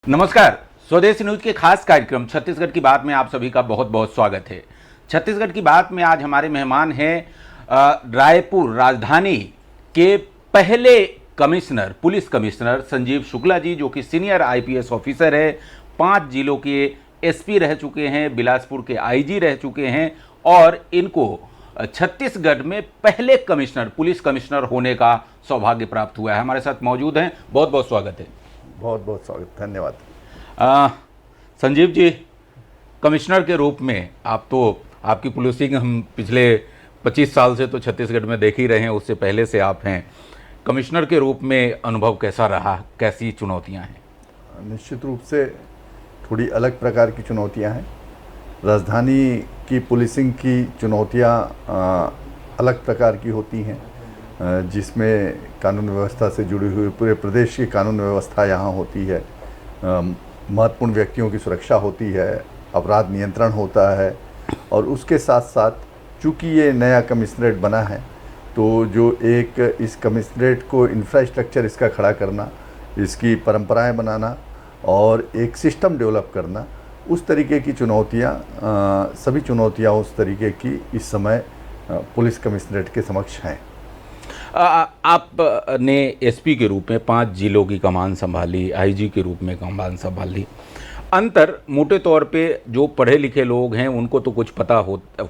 नमस्कार। स्वदेश न्यूज के खास कार्यक्रम छत्तीसगढ़ की बात में आप सभी का बहुत बहुत स्वागत है। छत्तीसगढ़ की बात में आज हमारे मेहमान हैं रायपुर राजधानी के पहले commissioner, police commissioner Sanjeev Shukla ji, जो कि सीनियर आईपीएस ऑफिसर है, 5 जिलों के एसपी रह चुके हैं, बिलासपुर के आईजी रह चुके हैं और इनको छत्तीसगढ़ में पहले कमिश्नर, पुलिस कमिश्नर होने का सौभाग्य प्राप्त हुआ है। हमारे साथ मौजूद हैं, बहुत बहुत स्वागत है। बहुत बहुत स्वागत, धन्यवाद। संजीव जी, कमिश्नर के रूप में आपकी पुलिसिंग हम पिछले 25 साल से तो छत्तीसगढ़ में देख ही रहे हैं, उससे पहले से आप हैं। कमिश्नर के रूप में अनुभव कैसा रहा, कैसी चुनौतियां हैं? निश्चित रूप से थोड़ी अलग प्रकार की चुनौतियां हैं। राजधानी की पुलिसिंग की चुनौतियां अलग प्रकार की होती हैं, जिसमें कानून व्यवस्था से जुड़ी हुई पूरे प्रदेश की कानून व्यवस्था यहाँ होती है, महत्वपूर्ण व्यक्तियों की सुरक्षा होती है, अपराध नियंत्रण होता है और उसके साथ साथ चूँकि ये नया कमिश्नरेट बना है तो जो एक इस कमिश्नरेट को इंफ्रास्ट्रक्चर इसका खड़ा करना, इसकी परंपराएं बनाना और एक सिस्टम डेवलप करना, उस तरीके की चुनौतियाँ, सभी चुनौतियाँ उस तरीके की इस समय पुलिस कमिश्नरेट के समक्ष हैं। आपने एसपी के रूप में 5 जिलों की कमान संभाली, आईजी के रूप में कमान संभाली। अंतर मोटे तौर पे जो पढ़े लिखे लोग हैं उनको तो कुछ पता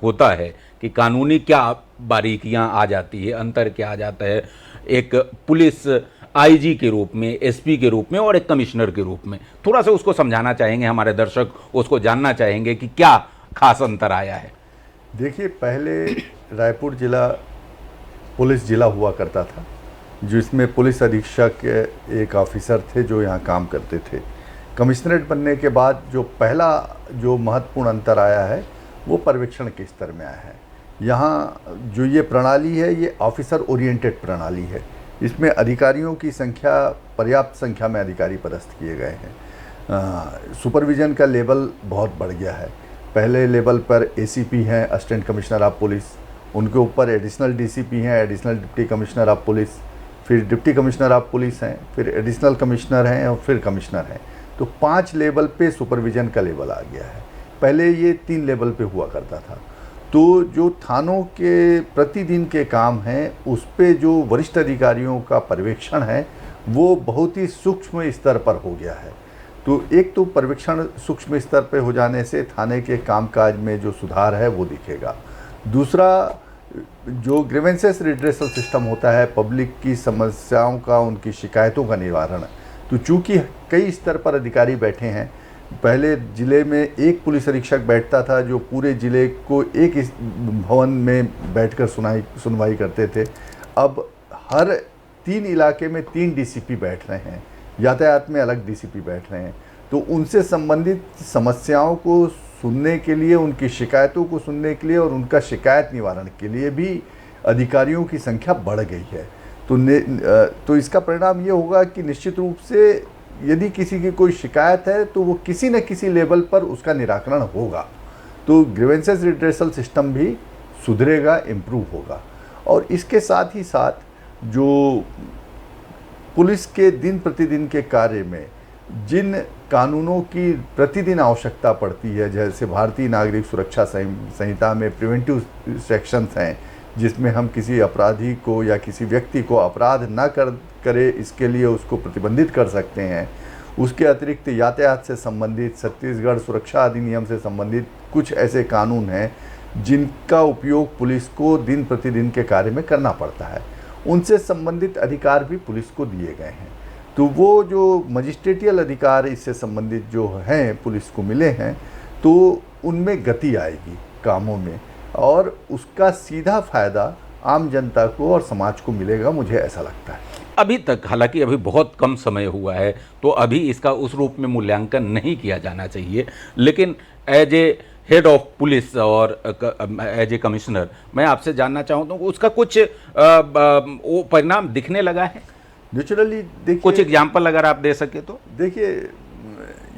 होता है कि कानूनी क्या बारीकियां आ जाती है, अंतर क्या आ जाता है एक पुलिस आईजी के रूप में, एसपी के रूप में और एक कमिश्नर के रूप में। थोड़ा सा उसको समझाना चाहेंगे, हमारे दर्शक उसको जानना चाहेंगे कि क्या खास अंतर आया है। देखिए, पहले रायपुर जिला पुलिस जिला हुआ करता था, जिसमें पुलिस अधीक्षक एक ऑफिसर थे जो यहाँ काम करते थे। कमिश्नरेट बनने के बाद जो पहला जो महत्वपूर्ण अंतर आया है वो पर्यवेक्षण के स्तर में आया है। यहाँ जो ये प्रणाली है ये ऑफिसर ओरिएंटेड प्रणाली है। इसमें अधिकारियों की संख्या, पर्याप्त संख्या में अधिकारी पदस्थ किए गए हैं। सुपरविजन का लेवल बहुत बढ़ गया है। पहले लेवल पर एसीपी हैं, असिस्टेंट कमिश्नर ऑफ पुलिस, उनके ऊपर एडिशनल डीसीपी हैं, additional deputy commissioner of police, फिर डिप्टी कमिश्नर ऑफ पुलिस हैं, फिर एडिशनल कमिश्नर हैं और फिर कमिश्नर हैं। तो 5 लेवल पे सुपरविजन का लेवल आ गया है। पहले ये 3 लेवल पे हुआ करता था। तो जो थानों के प्रतिदिन के काम हैं उस पे जो वरिष्ठ अधिकारियों का पर्यवेक्षण है वो बहुत ही सूक्ष्म स्तर पर हो गया है। तो एक तो पर्यवेक्षण सूक्ष्म स्तर पे हो जाने से थाने के कामकाज में जो सुधार है वो दिखेगा। दूसरा, जो ग्रीवेंसेस रिड्रेसल सिस्टम होता है, पब्लिक की समस्याओं का, उनकी शिकायतों का निवारण, तो चूँकि कई स्तर पर अधिकारी बैठे हैं, पहले ज़िले में एक पुलिस अधीक्षक बैठता था जो पूरे ज़िले को एक इस भवन में बैठकर सुनवाई करते थे। अब हर 3 इलाके में 3 डीसीपी बैठ रहे हैं, यातायात में अलग डीसीपी बैठ रहे हैं। तो उनसे संबंधित समस्याओं को सुनने के लिए, उनकी शिकायतों को सुनने के लिए और उनका शिकायत निवारण के लिए भी अधिकारियों की संख्या बढ़ गई है। तो इसका परिणाम ये होगा कि निश्चित रूप से यदि किसी की कोई शिकायत है तो वो किसी न किसी लेवल पर उसका निराकरण होगा। तो ग्रीवेंसेस रिड्रेसल सिस्टम भी सुधरेगा, इम्प्रूव होगा। और इसके साथ ही साथ जो पुलिस के दिन प्रतिदिन के कार्य में जिन कानूनों की प्रतिदिन आवश्यकता पड़ती है, जैसे भारतीय नागरिक सुरक्षा संहिता में प्रिवेंटिव सेक्शंस हैं जिसमें हम किसी अपराधी को या किसी व्यक्ति को अपराध ना करे इसके लिए उसको प्रतिबंधित कर सकते हैं। उसके अतिरिक्त यातायात से संबंधित, छत्तीसगढ़ सुरक्षा अधिनियम से संबंधित कुछ ऐसे कानून हैं जिनका उपयोग पुलिस को दिन प्रतिदिन के कार्य में करना पड़ता है। उनसे संबंधित अधिकार भी पुलिस को दिए गए हैं। तो वो जो मजिस्ट्रेटियल अधिकार इससे संबंधित जो हैं पुलिस को मिले हैं, तो उनमें गति आएगी कामों में और उसका सीधा फ़ायदा आम जनता को और समाज को मिलेगा, मुझे ऐसा लगता है। अभी तक, हालांकि अभी बहुत कम समय हुआ है तो अभी इसका उस रूप में मूल्यांकन नहीं किया जाना चाहिए, लेकिन as a head of police और एज ए कमिश्नर मैं आपसे जानना चाहूँ तो उसका कुछ वो परिणाम दिखने लगा है? नेचुरली देखिए, कुछ एग्जाम्पल अगर आप दे सके तो। देखिए,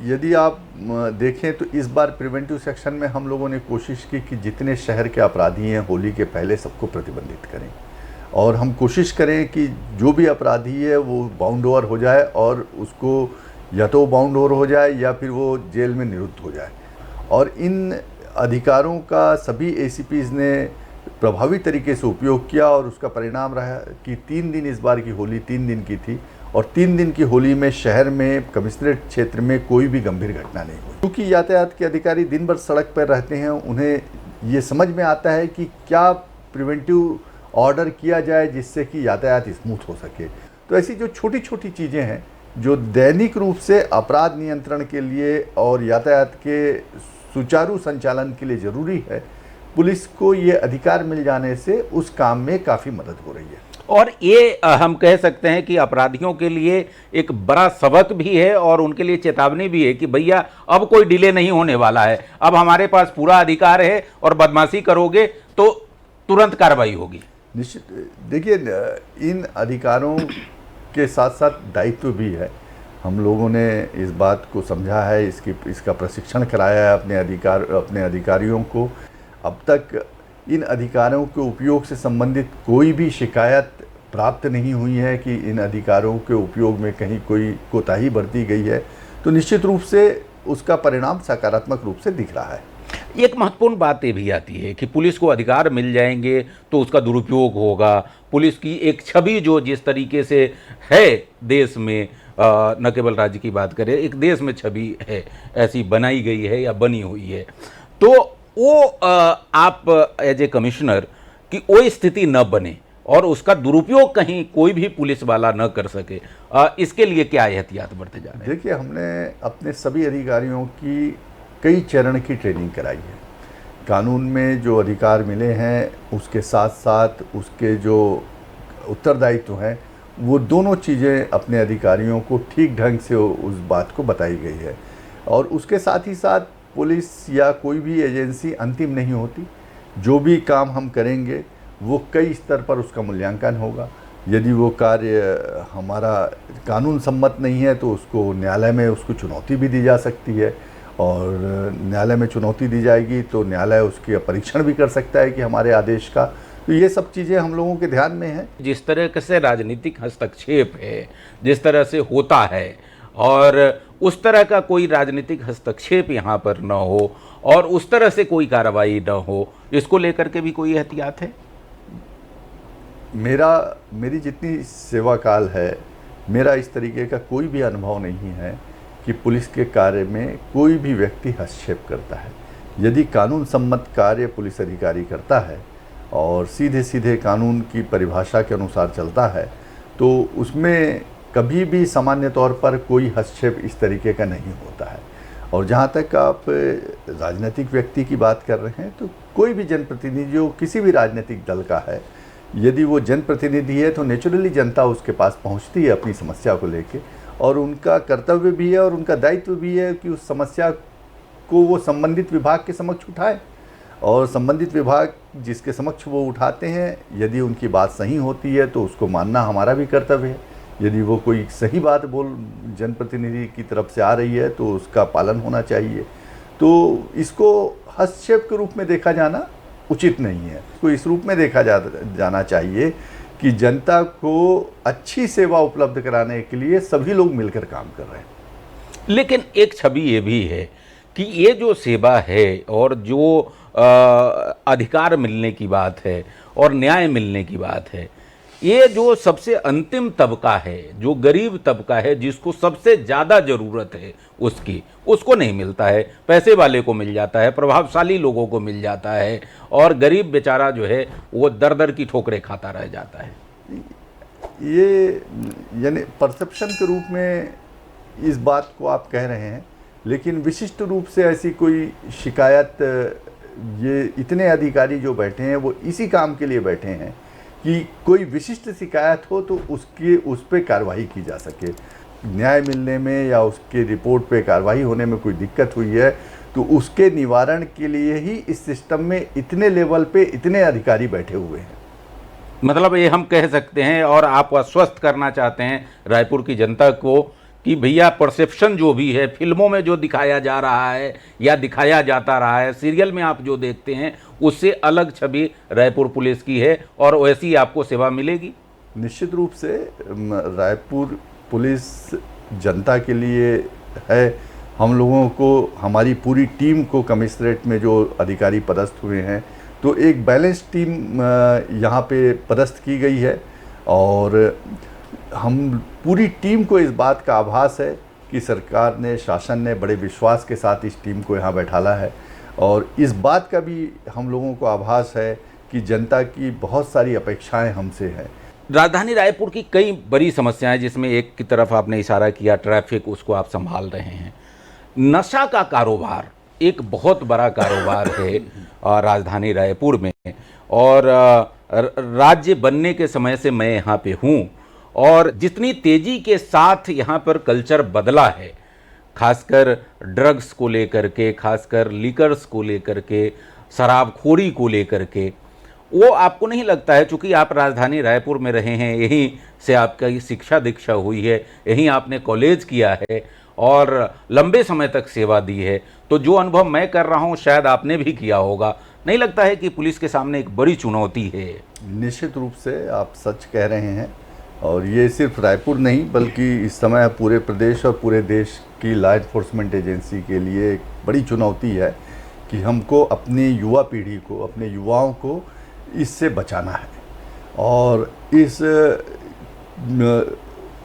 यदि आप देखें तो इस बार प्रिवेंटिव सेक्शन में हम लोगों ने कोशिश की कि जितने शहर के अपराधी हैं होली के पहले सबको प्रतिबंधित करें और हम कोशिश करें कि जो भी अपराधी है वो बाउंड ओवर हो जाए और उसको या तो बाउंड ओवर हो जाए या फिर वो जेल में निरुद्ध हो जाए। और इन अधिकारों का सभी एसीपीज़ ने प्रभावी तरीके से उपयोग किया और उसका परिणाम रहा कि 3 दिन, इस बार की होली 3 दिन की थी और 3 दिन की होली में शहर में कमिश्नरेट क्षेत्र में कोई भी गंभीर घटना नहीं हुई। क्योंकि यातायात के अधिकारी दिन भर सड़क पर रहते हैं, उन्हें ये समझ में आता है कि क्या प्रिवेंटिव ऑर्डर किया जाए जिससे कि यातायात स्मूथ हो सके। तो ऐसी जो छोटी छोटी चीज़ें हैं जो दैनिक रूप से अपराध नियंत्रण के लिए और यातायात के सुचारू संचालन के लिए ज़रूरी है, पुलिस को ये अधिकार मिल जाने से उस काम में काफ़ी मदद हो रही है। और ये हम कह सकते हैं कि अपराधियों के लिए एक बड़ा सबक भी है और उनके लिए चेतावनी भी है कि भैया अब कोई डिले नहीं होने वाला है, अब हमारे पास पूरा अधिकार है और बदमाशी करोगे तो तुरंत कार्रवाई होगी। निश्चित देखिए, इन अधिकारों के साथ साथ दायित्व भी है। हम लोगों ने इस बात को समझा है, इसका प्रशिक्षण कराया है अपने अधिकारियों को। अब तक इन अधिकारों के उपयोग से संबंधित कोई भी शिकायत प्राप्त नहीं हुई है कि इन अधिकारों के उपयोग में कहीं कोई कोताही बरती गई है। तो निश्चित रूप से उसका परिणाम सकारात्मक रूप से दिख रहा है। एक महत्वपूर्ण बात ये भी आती है कि पुलिस को अधिकार मिल जाएंगे तो उसका दुरुपयोग होगा। पुलिस की एक छवि जो जिस तरीके से है देश में, न केवल राज्य की बात करें, एक देश में छवि है ऐसी बनाई गई है या बनी हुई है, तो वो आप एज ए कमिश्नर कि वो स्थिति न बने और उसका दुरुपयोग कहीं कोई भी पुलिस वाला न कर सके, इसके लिए क्या एहतियात बरते जा रहे हैं? देखिए, हमने अपने सभी अधिकारियों की कई चरण की ट्रेनिंग कराई है। कानून में जो अधिकार मिले हैं उसके साथ साथ उसके जो उत्तरदायित्व हैं, वो दोनों चीज़ें अपने अधिकारियों को ठीक ढंग से उस बात को बताई गई है। और उसके साथ ही साथ पुलिस या कोई भी एजेंसी अंतिम नहीं होती। जो भी काम हम करेंगे वो कई स्तर पर उसका मूल्यांकन होगा। यदि वो कार्य हमारा कानून सम्मत नहीं है तो उसको न्यायालय में उसको चुनौती भी दी जा सकती है, और न्यायालय में चुनौती दी जाएगी तो न्यायालय उसकी परीक्षण भी कर सकता है कि हमारे आदेश का। तो ये सब चीज़ें हम लोगों के ध्यान में हैं। जिस तरह से राजनीतिक हस्तक्षेप है, जिस तरह से होता है, और उस तरह का कोई राजनीतिक हस्तक्षेप यहाँ पर न हो और उस तरह से कोई कार्रवाई न हो, इसको लेकर के भी कोई एहतियात है? मेरी जितनी सेवा काल है, मेरा इस तरीके का कोई भी अनुभव नहीं है कि पुलिस के कार्य में कोई भी व्यक्ति हस्तक्षेप करता है। यदि कानून सम्मत कार्य पुलिस अधिकारी करता है और सीधे सीधे कानून की परिभाषा के अनुसार चलता है, तो उसमें कभी भी सामान्य तौर पर कोई हस्तक्षेप इस तरीके का नहीं होता है। और जहाँ तक आप राजनीतिक व्यक्ति की बात कर रहे हैं, तो कोई भी जनप्रतिनिधि जो किसी भी राजनीतिक दल का है, यदि वो जनप्रतिनिधि है तो नेचुरली जनता उसके पास पहुँचती है अपनी समस्या को लेके, और उनका कर्तव्य भी है और उनका दायित्व भी है कि उस समस्या को वो संबंधित विभाग के समक्ष उठाए। और संबंधित विभाग जिसके समक्ष वो उठाते हैं, यदि उनकी बात सही होती है तो उसको मानना हमारा भी कर्तव्य है। यदि वो कोई सही बात जनप्रतिनिधि की तरफ से आ रही है तो उसका पालन होना चाहिए। तो इसको हस्तक्षेप के रूप में देखा जाना उचित नहीं है। इसको इस रूप में देखा जाना चाहिए कि जनता को अच्छी सेवा उपलब्ध कराने के लिए सभी लोग मिलकर काम कर रहे हैं। लेकिन एक छवि ये भी है कि ये जो सेवा है और जो अधिकार मिलने की बात है और न्याय मिलने की बात है, ये जो सबसे अंतिम तबका है, जो गरीब तबका है, जिसको सबसे ज़्यादा ज़रूरत है उसको नहीं मिलता है। पैसे वाले को मिल जाता है, प्रभावशाली लोगों को मिल जाता है, और गरीब बेचारा जो है वो दर दर की ठोकरें खाता रह जाता है। ये यानी परसेप्शन के रूप में इस बात को आप कह रहे हैं, लेकिन विशिष्ट रूप से ऐसी कोई शिकायत, ये इतने अधिकारी जो बैठे हैं वो इसी काम के लिए बैठे हैं कि कोई विशिष्ट शिकायत हो तो उस पर कार्रवाई की जा सके। न्याय मिलने में या उसके रिपोर्ट पे कार्रवाई होने में कोई दिक्कत हुई है तो उसके निवारण के लिए ही इस सिस्टम में इतने लेवल पे इतने अधिकारी बैठे हुए हैं। मतलब ये हम कह सकते हैं, और आप आश्वस्त करना चाहते हैं रायपुर की जनता को कि भैया परसेप्शन जो भी है, फिल्मों में जो दिखाया जा रहा है या दिखाया जाता रहा है, सीरियल में आप जो देखते हैं, उससे अलग छवि रायपुर पुलिस की है और वैसी आपको सेवा मिलेगी। निश्चित रूप से रायपुर पुलिस जनता के लिए है। हम लोगों को, हमारी पूरी टीम को कमिश्नरेट में जो अधिकारी पदस्थ हुए हैं, तो एक बैलेंस टीम यहाँ पे पदस्थ की गई है और हम पूरी टीम को इस बात का आभास है कि सरकार ने, शासन ने बड़े विश्वास के साथ इस टीम को यहाँ बैठाला है और इस बात का भी हम लोगों को आभास है कि जनता की बहुत सारी अपेक्षाएं हमसे हैं। राजधानी रायपुर की कई बड़ी समस्याएं, जिसमें एक की तरफ आपने इशारा किया, ट्रैफिक, उसको आप संभाल रहे हैं। नशा का कारोबार एक बहुत बड़ा कारोबार है राजधानी रायपुर में, और राज्य बनने के समय से मैं यहाँ पे हूँ और जितनी तेजी के साथ यहाँ पर कल्चर बदला है, खासकर ड्रग्स को लेकर के, खासकर लीकर्स को लेकर के, शराबखोरी को लेकर के, वो आपको नहीं लगता है, चूँकि आप राजधानी रायपुर में रहे हैं, यहीं से आपका शिक्षा दीक्षा हुई है, यहीं आपने कॉलेज किया है और लंबे समय तक सेवा दी है, तो जो अनुभव मैं कर रहा हूँ शायद आपने भी किया होगा, नहीं लगता है कि पुलिस के सामने एक बड़ी चुनौती है? निश्चित रूप से आप सच कह रहे हैं और ये सिर्फ रायपुर नहीं बल्कि इस समय पूरे प्रदेश और पूरे देश की लॉ एनफोर्समेंट एजेंसी के लिए एक बड़ी चुनौती है कि हमको अपनी युवा पीढ़ी को, अपने युवाओं को इससे बचाना है और इस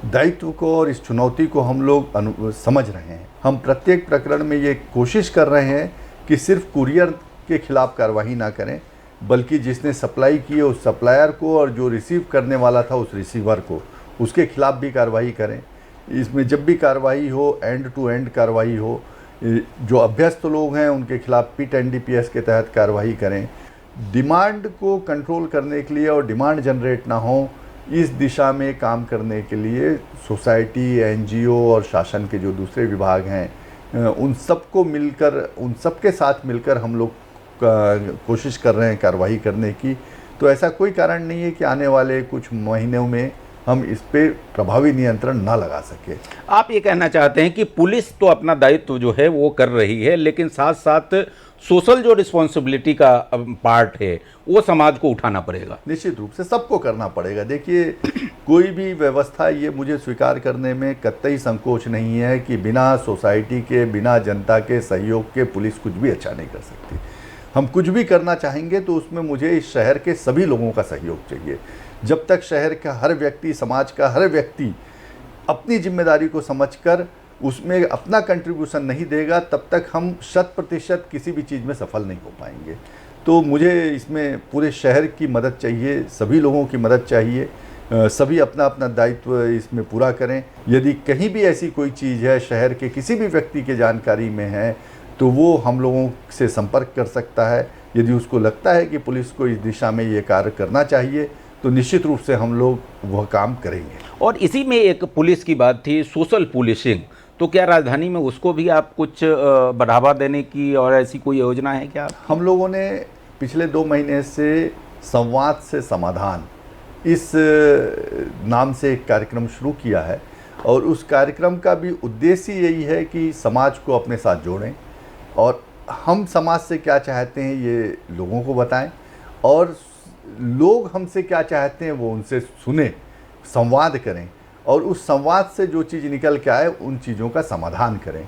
दायित्व को और इस चुनौती को हम लोग समझ रहे हैं। हम प्रत्येक प्रकरण में ये कोशिश कर रहे हैं कि सिर्फ कुरियर के खिलाफ कार्रवाई ना करें, बल्कि जिसने सप्लाई की है उस सप्लायर को और जो रिसीव करने वाला था उस रिसीवर को, उसके खिलाफ भी कार्रवाई करें। इसमें जब भी कार्रवाई हो, एंड टू एंड कार्रवाई हो। जो अभ्यस्त लोग हैं उनके खिलाफ पिट एनडीपीएस के तहत कार्रवाई करें। डिमांड को कंट्रोल करने के लिए और डिमांड जनरेट ना हो, इस दिशा में काम करने के लिए सोसाइटी, एनजीओ और शासन के जो दूसरे विभाग हैं उन सबको मिलकर, उन सबके साथ मिलकर हम लोग कोशिश कर रहे हैं कार्रवाई करने की। तो ऐसा कोई कारण नहीं है कि आने वाले कुछ महीनों में हम इस पे प्रभावी नियंत्रण ना लगा सके। आप ये कहना चाहते हैं कि पुलिस तो अपना दायित्व जो है वो कर रही है, लेकिन साथ साथ सोशल जो रिस्पॉन्सिबिलिटी का पार्ट है वो समाज को उठाना पड़ेगा? निश्चित रूप से सबको करना पड़ेगा। देखिए, कोई भी व्यवस्था, ये मुझे स्वीकार करने में कतई संकोच नहीं है कि बिना सोसाइटी के, बिना जनता के सहयोग के पुलिस कुछ भी अच्छा नहीं कर सकती। हम कुछ भी करना चाहेंगे तो उसमें मुझे इस शहर के सभी लोगों का सहयोग चाहिए। जब तक शहर का हर व्यक्ति, समाज का हर व्यक्ति अपनी जिम्मेदारी को समझकर उसमें अपना कंट्रीब्यूशन नहीं देगा, तब तक हम 100% किसी भी चीज़ में सफल नहीं हो पाएंगे। तो मुझे इसमें पूरे शहर की मदद चाहिए, सभी लोगों की मदद चाहिए। सभी अपना अपना दायित्व इसमें पूरा करें। यदि कहीं भी ऐसी कोई चीज़ है शहर के किसी भी व्यक्ति के जानकारी में है तो वो हम लोगों से संपर्क कर सकता है। यदि उसको लगता है कि पुलिस को इस दिशा में ये कार्य करना चाहिए तो निश्चित रूप से हम लोग वह काम करेंगे। और इसी में एक पुलिस की बात थी, सोशल पुलिसिंग, तो क्या राजधानी में उसको भी आप कुछ बढ़ावा देने की और ऐसी कोई योजना है क्या? हम लोगों ने पिछले 2 महीने से संवाद से समाधान इस नाम से एक कार्यक्रम शुरू किया है और उस कार्यक्रम का भी उद्देश्य यही है कि समाज को अपने साथ जोड़ें और हम समाज से क्या चाहते हैं ये लोगों को बताएं और लोग हमसे क्या चाहते हैं वो उनसे सुने, संवाद करें और उस संवाद से जो चीज़ निकल के आए उन चीज़ों का समाधान करें।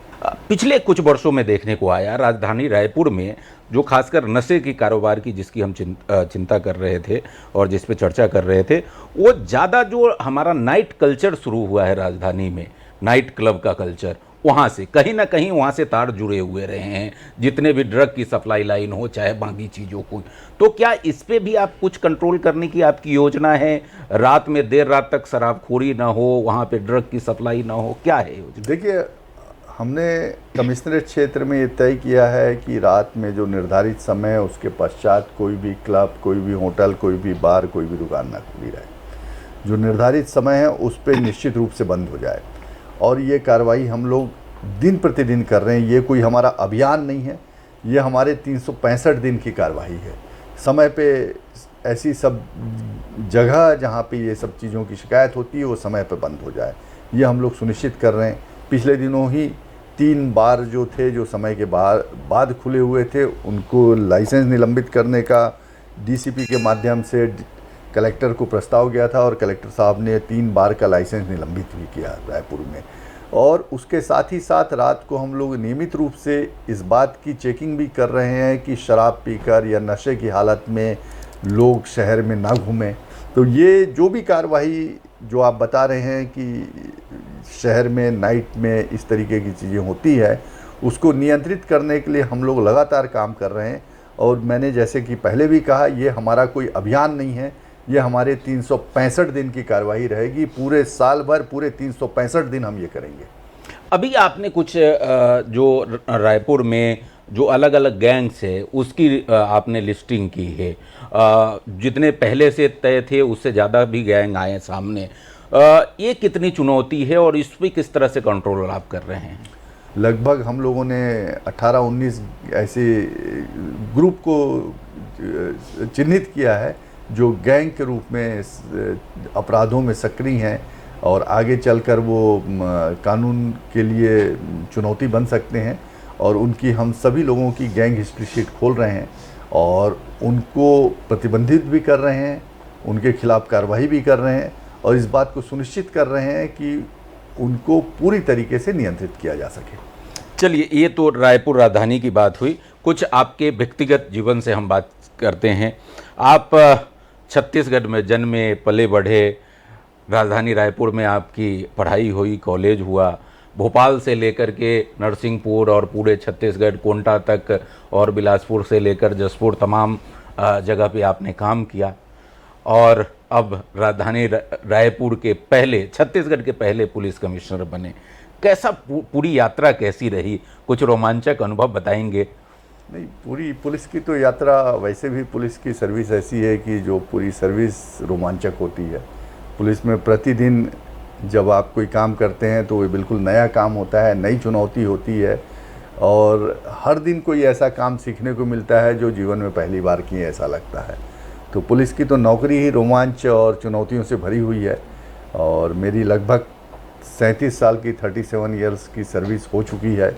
पिछले कुछ वर्षों में देखने को आया राजधानी रायपुर में जो खासकर नशे की कारोबार की जिसकी हम चिंता कर रहे थे और जिस पे चर्चा कर रहे थे, वो ज़्यादा जो हमारा नाइट कल्चर शुरू हुआ है राजधानी में, नाइट क्लब का कल्चर, वहाँ से कहीं ना कहीं वहाँ से तार जुड़े हुए रहे हैं, जितने भी ड्रग की सप्लाई लाइन हो चाहे बाकी चीज़ों को। तो क्या इस पे भी आप कुछ कंट्रोल करने की आपकी योजना है? रात में देर रात तक शराबखोरी ना हो, वहाँ पे ड्रग की सप्लाई ना हो, क्या है योजना? देखिए, हमने कमिश्नरेट क्षेत्र में ये तय किया है कि रात में जो निर्धारित समय है उसके पश्चात कोई भी क्लब, कोई भी होटल, कोई भी बार, कोई भी दुकान ना खुली रहे। जो निर्धारित समय है उस पर निश्चित रूप से बंद हो जाए और ये कार्रवाई हम लोग दिन प्रतिदिन कर रहे हैं। ये कोई हमारा अभियान नहीं है, ये हमारे 365 दिन की कार्रवाई है। समय पे ऐसी सब जगह जहाँ पे ये सब चीज़ों की शिकायत होती है वो समय पे बंद हो जाए, ये हम लोग सुनिश्चित कर रहे हैं। पिछले दिनों ही 3 बार जो थे, जो समय के बाद खुले हुए थे, उनको लाइसेंस निलंबित करने का डीसीपी के माध्यम से कलेक्टर को प्रस्ताव गया था और कलेक्टर साहब ने 3 बार का लाइसेंस निलंबित भी किया रायपुर में। और उसके साथ ही साथ रात को हम लोग नियमित रूप से इस बात की चेकिंग भी कर रहे हैं कि शराब पीकर या नशे की हालत में लोग शहर में ना घूमें। तो ये जो भी कार्रवाई जो आप बता रहे हैं कि शहर में नाइट में इस तरीके की चीज़ें होती है, उसको नियंत्रित करने के लिए हम लोग लगातार काम कर रहे हैं। और मैंने जैसे कि पहले भी कहा, ये हमारा कोई अभियान नहीं है, ये हमारे 365 दिन की कार्रवाई रहेगी। पूरे साल भर, पूरे 365 दिन हम ये करेंगे। अभी आपने कुछ जो रायपुर में जो अलग अलग गैंग्स है उसकी आपने लिस्टिंग की है। जितने पहले से तय थे उससे ज़्यादा भी गैंग आए सामने। ये कितनी चुनौती है और इस पर किस तरह से कंट्रोल आप कर रहे हैं? लगभग हम लोगों ने 18-19 ऐसे ग्रुप को चिन्हित किया है जो गैंग के रूप में अपराधों में सक्रिय हैं और आगे चलकर वो कानून के लिए चुनौती बन सकते हैं। और उनकी हम सभी लोगों की गैंग हिस्ट्री शीट खोल रहे हैं और उनको प्रतिबंधित भी कर रहे हैं, उनके खिलाफ कार्रवाई भी कर रहे हैं और इस बात को सुनिश्चित कर रहे हैं कि उनको पूरी तरीके से नियंत्रित किया जा सके। चलिए, ये तो रायपुर राजधानी की बात हुई। कुछ आपके व्यक्तिगत जीवन से हम बात करते हैं। आप छत्तीसगढ़ में जन्मे पले बढ़े, राजधानी रायपुर में आपकी पढ़ाई हुई, कॉलेज हुआ, भोपाल से लेकर के नरसिंहपुर और पूरे छत्तीसगढ़ कोंटा तक और बिलासपुर से लेकर जसपुर तमाम जगह पे आपने काम किया और अब राजधानी रायपुर के पहले, छत्तीसगढ़ के पहले पुलिस कमिश्नर बने। कैसा पूरी यात्रा कैसी रही? कुछ रोमांचक अनुभव बताएंगे? नहीं, पूरी पुलिस की तो यात्रा, वैसे भी पुलिस की सर्विस ऐसी है कि जो पूरी सर्विस रोमांचक होती है। पुलिस में प्रतिदिन जब आप कोई काम करते हैं तो वो बिल्कुल नया काम होता है, नई चुनौती होती है और हर दिन कोई ऐसा काम सीखने को मिलता है जो जीवन में पहली बार किए ऐसा लगता है। तो पुलिस की तो नौकरी ही रोमांच और चुनौतियों से भरी हुई है और मेरी लगभग 37 साल की 37 इयर्स की सर्विस हो चुकी है।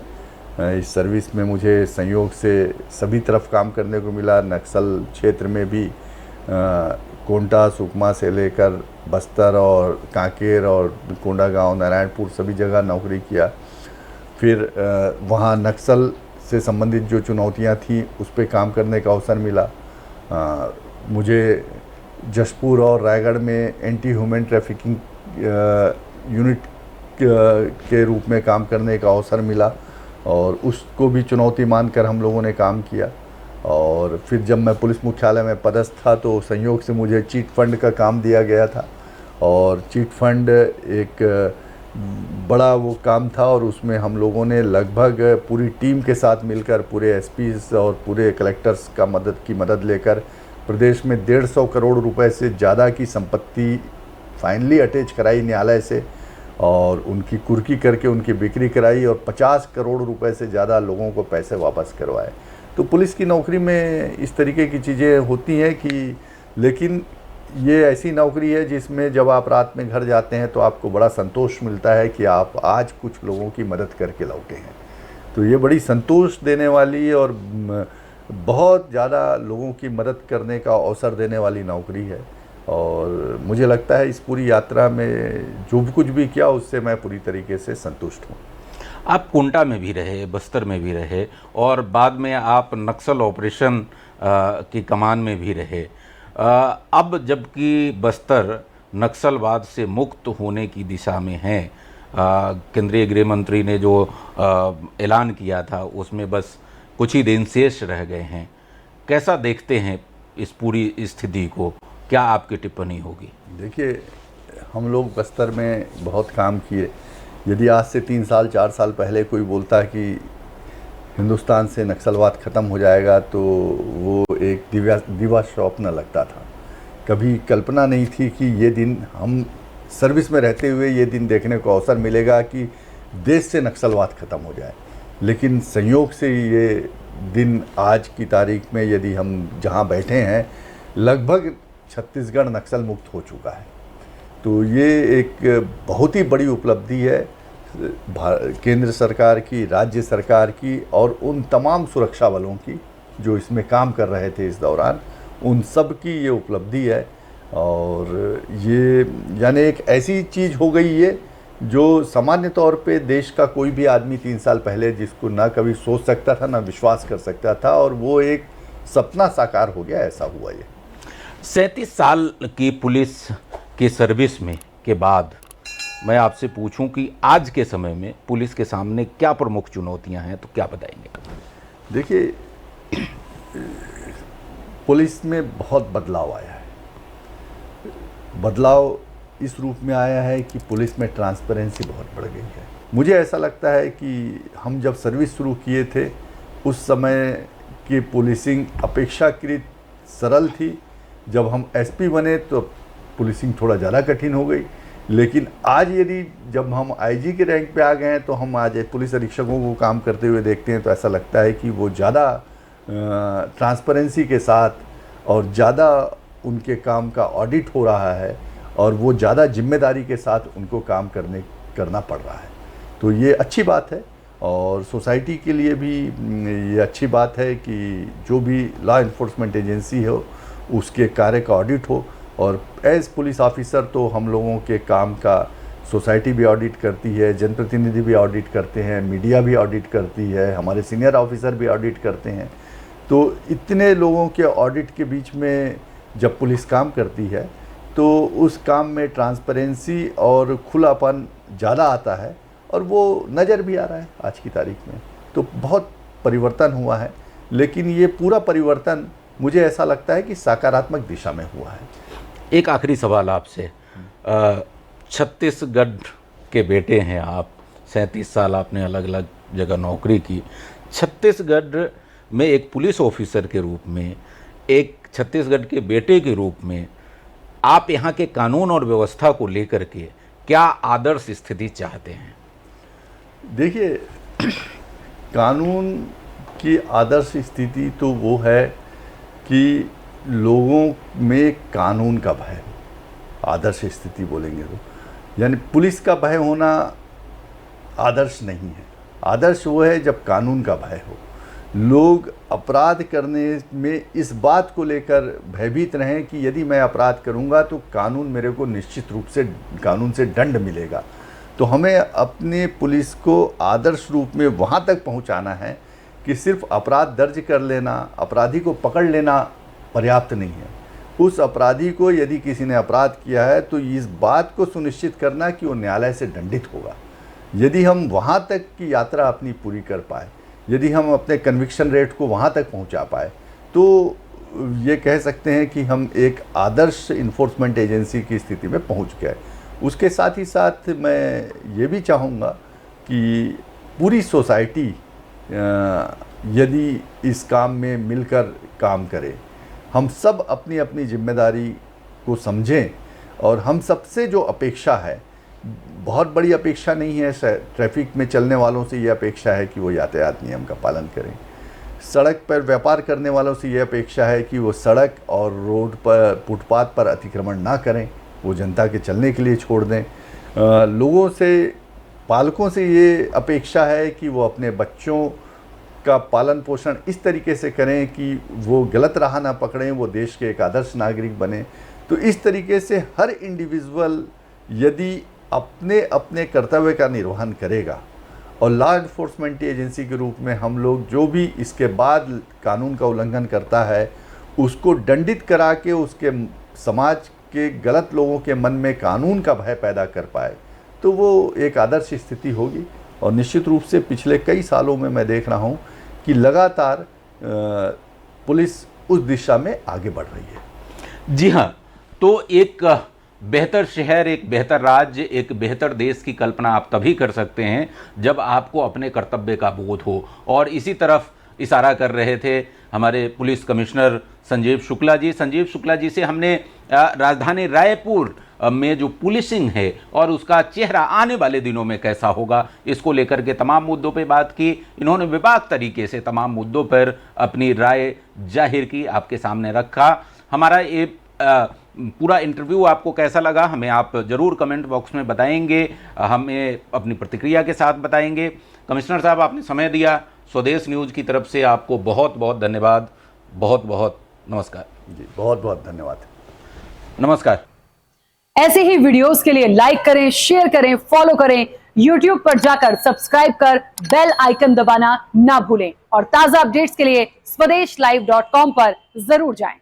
इस सर्विस में मुझे संयोग से सभी तरफ काम करने को मिला। नक्सल क्षेत्र में भी कोंटा, सुकमा से लेकर बस्तर और कांकेर और कोंडागांव, नारायणपुर सभी जगह नौकरी किया। फिर वहाँ नक्सल से संबंधित जो चुनौतियाँ थी उस पर काम करने का अवसर मिला। मुझे जशपुर और रायगढ़ में एंटी ह्यूमन ट्रैफिकिंग यूनिट के रूप में काम करने का अवसर मिला और उसको भी चुनौती मानकर हम लोगों ने काम किया। और फिर जब मैं पुलिस मुख्यालय में पदस्थ था तो संयोग से मुझे चीट फंड का काम दिया गया था और चीट फंड एक बड़ा वो काम था और उसमें हम लोगों ने लगभग पूरी टीम के साथ मिलकर, पूरे एसपीज और पूरे कलेक्टर्स का मदद लेकर प्रदेश में 150 करोड़ रुपए से ज़्यादा की संपत्ति फाइनली अटैच कराई न्यायालय से और उनकी कुर्की करके उनकी बिक्री कराई और 50 करोड़ रुपए से ज़्यादा लोगों को पैसे वापस करवाए। तो पुलिस की नौकरी में इस तरीके की चीज़ें होती हैं कि, लेकिन ये ऐसी नौकरी है जिसमें जब आप रात में घर जाते हैं तो आपको बड़ा संतोष मिलता है कि आप आज कुछ लोगों की मदद करके लौटे हैं। तो ये बड़ी संतोष देने वाली और बहुत ज़्यादा लोगों की मदद करने का अवसर देने वाली नौकरी है और मुझे लगता है इस पूरी यात्रा में जो कुछ भी किया उससे मैं पूरी तरीके से संतुष्ट हूँ। आप कोंटा में भी रहे, बस्तर में भी रहे और बाद में आप नक्सल ऑपरेशन की कमान में भी रहे। अब जबकि बस्तर नक्सलवाद से मुक्त होने की दिशा में है, केंद्रीय गृह मंत्री ने जो ऐलान किया था उसमें बस कुछ ही दिन शेष रह गए हैं। कैसा देखते हैं इस पूरी स्थिति को? क्या आपकी टिप्पणी होगी? देखिए, हम लोग बस्तर में बहुत काम किए। यदि आज से 3 साल 4 साल पहले कोई बोलता कि हिंदुस्तान से नक्सलवाद ख़त्म हो जाएगा तो वो एक दिवा स्वप्न लगता था। कभी कल्पना नहीं थी कि ये दिन, हम सर्विस में रहते हुए ये दिन देखने को अवसर मिलेगा कि देश से नक्सलवाद ख़त्म हो जाए। लेकिन संयोग से ये दिन आज की तारीख में यदि हम जहाँ बैठे हैं, लगभग छत्तीसगढ़ नक्सल मुक्त हो चुका है। तो ये एक बहुत ही बड़ी उपलब्धि है केंद्र सरकार की, राज्य सरकार की और उन तमाम सुरक्षा बलों की जो इसमें काम कर रहे थे इस दौरान, उन सब की ये उपलब्धि है। और ये यानी एक ऐसी चीज़ हो गई है जो सामान्य तौर पे देश का कोई भी आदमी 3 साल पहले जिसको ना कभी सोच सकता था ना विश्वास कर सकता था, और वो एक सपना साकार हो गया, ऐसा हुआ ये। 37 साल की पुलिस की सर्विस में के बाद मैं आपसे पूछूं कि आज के समय में पुलिस के सामने क्या प्रमुख चुनौतियां हैं, तो क्या बताएंगे? देखिए, पुलिस में बहुत बदलाव आया है। बदलाव इस रूप में आया है कि पुलिस में ट्रांसपेरेंसी बहुत बढ़ गई है। मुझे ऐसा लगता है कि हम जब सर्विस शुरू किए थे उस समय की पुलिसिंग अपेक्षाकृत सरल थी। जब हम एसपी बने तो पुलिसिंग थोड़ा ज़्यादा कठिन हो गई, लेकिन आज यदि जब हम आईजी के रैंक पे आ गए हैं तो हम आज पुलिस अधीक्षकों को काम करते हुए देखते हैं तो ऐसा लगता है कि वो ज़्यादा ट्रांसपेरेंसी के साथ और ज़्यादा उनके काम का ऑडिट हो रहा है और वो ज़्यादा जिम्मेदारी के साथ उनको काम करना पड़ रहा है। तो ये अच्छी बात है और सोसाइटी के लिए भी ये अच्छी बात है कि जो भी लॉ इन्फोर्समेंट एजेंसी हो उसके कार्य का ऑडिट हो। और एज पुलिस ऑफिसर तो हम लोगों के काम का सोसाइटी भी ऑडिट करती है, जनप्रतिनिधि भी ऑडिट करते हैं, मीडिया भी ऑडिट करती है, हमारे सीनियर ऑफिसर भी ऑडिट करते हैं। तो इतने लोगों के ऑडिट के बीच में जब पुलिस काम करती है तो उस काम में ट्रांसपेरेंसी और खुलापन ज़्यादा आता है और वो नज़र भी आ रहा है आज की तारीख में। तो बहुत परिवर्तन हुआ है, लेकिन ये पूरा परिवर्तन मुझे ऐसा लगता है कि सकारात्मक दिशा में हुआ है। एक आखिरी सवाल आपसे, छत्तीसगढ़ के बेटे हैं आप, 37 साल आपने अलग अलग जगह नौकरी की। छत्तीसगढ़ में एक पुलिस ऑफिसर के रूप में, एक छत्तीसगढ़ के बेटे के रूप में आप यहाँ के कानून और व्यवस्था को लेकर के क्या आदर्श स्थिति चाहते हैं? देखिए, कानून की आदर्श स्थिति तो वो है कि लोगों में कानून का भय हो। आदर्श स्थिति बोलेंगे तो यानी पुलिस का भय होना आदर्श नहीं है। आदर्श वो है जब कानून का भय हो, लोग अपराध करने में इस बात को लेकर भयभीत रहें कि यदि मैं अपराध करूंगा तो कानून मेरे को निश्चित रूप से कानून से दंड मिलेगा। तो हमें अपने पुलिस को आदर्श रूप में वहाँ तक पहुँचाना है कि सिर्फ अपराध दर्ज कर लेना, अपराधी को पकड़ लेना पर्याप्त नहीं है। उस अपराधी को यदि किसी ने अपराध किया है तो इस बात को सुनिश्चित करना कि वो न्यायालय से दंडित होगा। यदि हम वहाँ तक की यात्रा अपनी पूरी कर पाए, यदि हम अपने कन्विक्शन रेट को वहाँ तक पहुँचा पाए, तो ये कह सकते हैं कि हम एक आदर्श इन्फोर्समेंट एजेंसी की स्थिति में पहुँच गए। उसके साथ ही साथ मैं ये भी चाहूँगा कि पूरी सोसाइटी यदि इस काम में मिलकर काम करे, हम सब अपनी अपनी जिम्मेदारी को समझें और हम सबसे जो अपेक्षा है, बहुत बड़ी अपेक्षा नहीं है, ट्रैफिक में चलने वालों से ये अपेक्षा है कि वो यातायात नियम का पालन करें। सड़क पर व्यापार करने वालों से ये अपेक्षा है कि वो सड़क और रोड पर फुटपाथ पर अतिक्रमण ना करें, वो जनता के चलने के लिए छोड़ दें। लोगों से, पालकों से ये अपेक्षा है कि वो अपने बच्चों का पालन पोषण इस तरीके से करें कि वो गलत राह ना पकड़ें, वो देश के एक आदर्श नागरिक बने। तो इस तरीके से हर इंडिविजुअल यदि अपने अपने कर्तव्य का निर्वहन करेगा और लॉ इन्फोर्समेंट एजेंसी के रूप में हम लोग जो भी इसके बाद कानून का उल्लंघन करता है उसको दंडित करा के उसके समाज के गलत लोगों के मन में कानून का भय पैदा कर पाए, तो वो एक आदर्श स्थिति होगी। और निश्चित रूप से पिछले कई सालों में मैं देख रहा हूँ कि लगातार पुलिस उस दिशा में आगे बढ़ रही है। जी हाँ, तो एक बेहतर शहर, एक बेहतर राज्य, एक बेहतर देश की कल्पना आप तभी कर सकते हैं जब आपको अपने कर्तव्य का बोध हो। और इसी तरफ इशारा कर रहे थे हमारे पुलिस कमिश्नर संजीव शुक्ला जी। संजीव शुक्ला जी से हमने राजधानी रायपुर में जो पुलिसिंग है और उसका चेहरा आने वाले दिनों में कैसा होगा, इसको लेकर के तमाम मुद्दों पे बात की। इन्होंने विभाग तरीके से तमाम मुद्दों पर अपनी राय जाहिर की, आपके सामने रखा। हमारा ये पूरा इंटरव्यू आपको कैसा लगा हमें आप ज़रूर कमेंट बॉक्स में बताएंगे, हमें अपनी प्रतिक्रिया के साथ बताएंगे। कमिश्नर साहब, आपने समय दिया, स्वदेश न्यूज़ की तरफ से आपको बहुत बहुत धन्यवाद। बहुत बहुत नमस्कार। जी, बहुत बहुत धन्यवाद। नमस्कार। ऐसे ही वीडियोस के लिए लाइक करें, शेयर करें, फॉलो करें। YouTube पर जाकर सब्सक्राइब कर बेल आइकन दबाना ना भूलें और ताजा अपडेट्स के लिए swedeshlive.com पर जरूर जाएं।